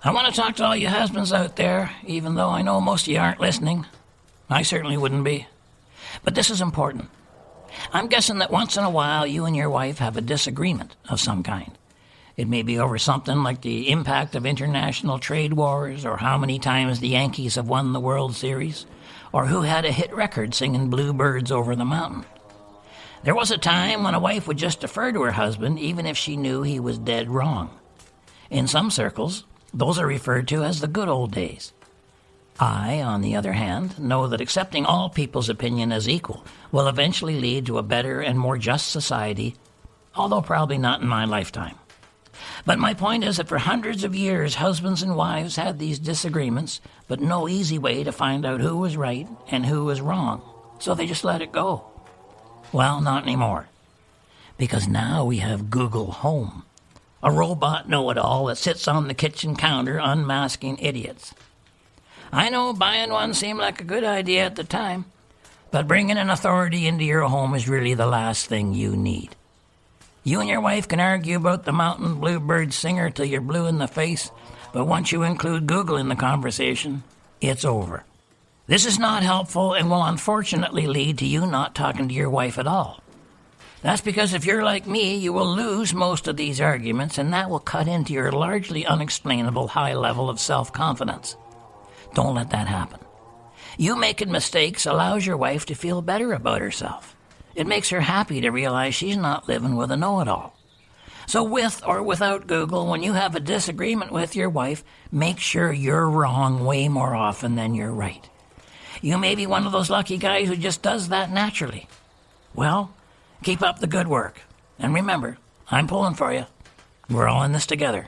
I want to talk to all you husbands out there, even though I know most of you aren't listening. I certainly wouldn't be. But this is important. I'm guessing that once in a while you and your wife have a disagreement of some kind. It may be over something like the impact of international trade wars, or how many times the Yankees have won the World Series, or who had a hit record singing Bluebirds Over the Mountain. There was a time when a wife would just defer to her husband even if she knew he was dead wrong. In some circles, those are referred to as the good old days. I, on the other hand, know that accepting all people's opinion as equal will eventually lead to a better and more just society, although probably not in my lifetime. But my point is that for hundreds of years, husbands and wives had these disagreements, but no easy way to find out who was right and who was wrong, so they just let it go. Well, not anymore. Because now we have Google Home, a robot know-it-all that sits on the kitchen counter unmasking idiots. I know buying one seemed like a good idea at the time, but bringing an authority into your home is really the last thing you need. You and your wife can argue about the mountain bluebird singer till you're blue in the face, but once you include Google in the conversation, it's over. This is not helpful and will unfortunately lead to you not talking to your wife at all. That's because if you're like me, you will lose most of these arguments, and that will cut into your largely unexplainable high level of self-confidence. Don't let that happen. You making mistakes allows your wife to feel better about herself. It makes her happy to realize she's not living with a know-it-all. So with or without Google, when you have a disagreement with your wife, make sure you're wrong way more often than you're right. You may be one of those lucky guys who just does that naturally. Well, keep up the good work. And remember, I'm pulling for you. We're all in this together.